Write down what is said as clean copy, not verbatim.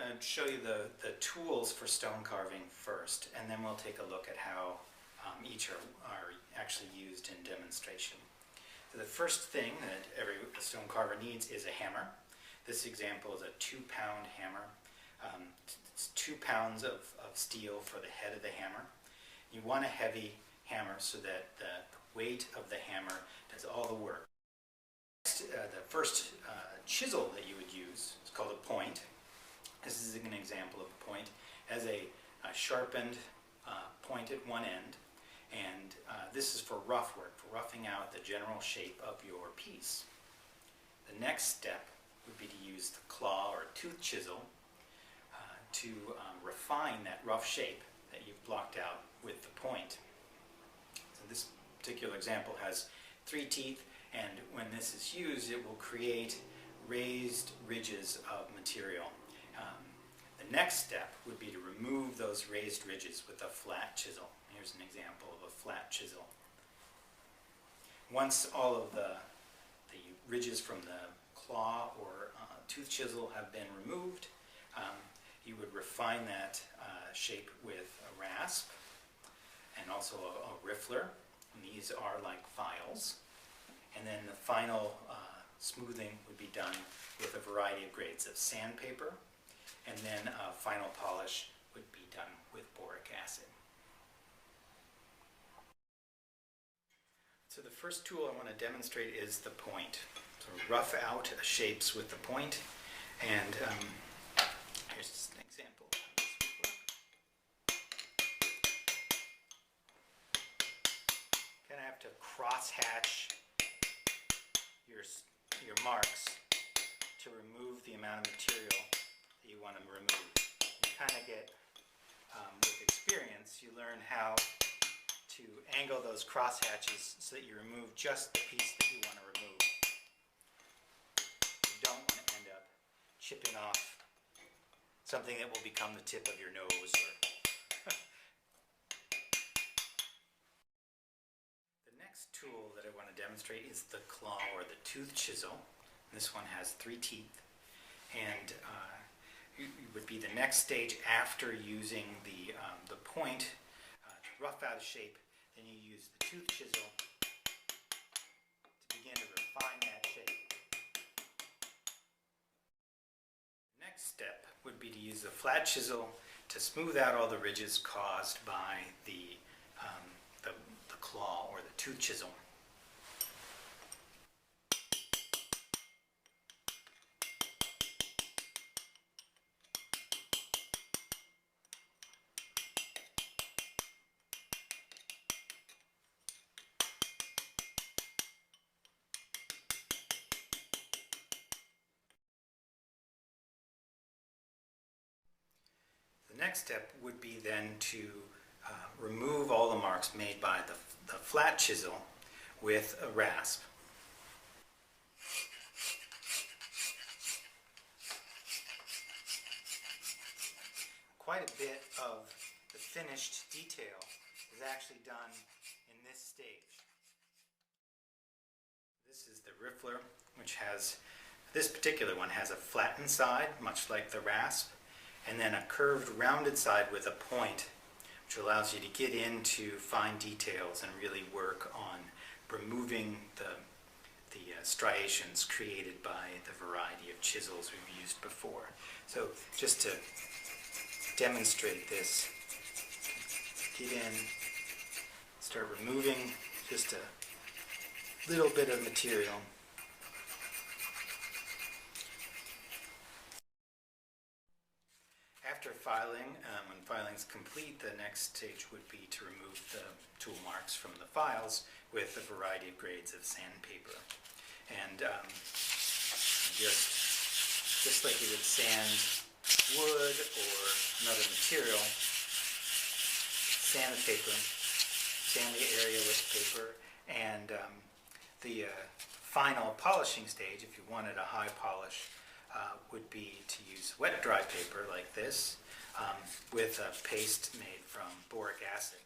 to show you the tools for stone carving first, and then we'll take a look at how each are actually used in demonstration. So the first thing that every stone carver needs is a hammer. This example is a 2-pound hammer. It's 2 pounds of steel for the head of the hammer. You want a heavy hammer so that the weight of the hammer does all the work. The first chisel that you would use is called a point. This is an example of a point. It has a sharpened point at one end, and this is for rough work, for roughing out the general shape of your piece. The next step would be to use the claw or tooth chisel to refine that rough shape that you've blocked out with the point. So this particular example has 3 teeth, and when this is used, it will create raised ridges of material. The next step would be to remove those raised ridges with a flat chisel. Here's an example of a flat chisel. Once all of the ridges from the claw or tooth chisel have been removed, you would refine that shape with a rasp and also a riffler. And these are like files. And then the final smoothing would be done with a variety of grades of sandpaper, and then final polish would be done with boric acid. So the first tool I want to demonstrate is the point. So rough out shapes with the point, and here's just an example of how this would work. Kind of have to cross-hatch your marks to remove the amount of material that you want to remove. You kind of get, with experience, you learn how to angle those cross hatches so that you remove just the piece that you want to remove. You don't want to end up chipping off something that will become the tip of your nose. The next tool that I want to demonstrate is the claw or the tooth chisel. This one has 3 teeth, and it would be the next stage after using the point to rough out a shape. Then you use the tooth chisel to begin to refine that shape. The next step would be to use the flat chisel to smooth out all the ridges caused by the claw or the tooth chisel. The next step would be then to remove all the marks made by the flat chisel with a rasp. Quite a bit of the finished detail is actually done in this stage. This is the riffler, which has, this particular one has a flattened side, much like the rasp, and then a curved rounded side with a point, which allows you to get into fine details and really work on removing the striations created by the variety of chisels we've used before. So just to demonstrate this, get in, start removing just a little bit of material. After filing, when filing is complete, the next stage would be to remove the tool marks from the files with a variety of grades of sandpaper. And just like you would sand wood or another material, sand the paper, sand the area with paper, and the final polishing stage, if you wanted a high polish, would be to use wet dry paper like this with a paste made from boric acid.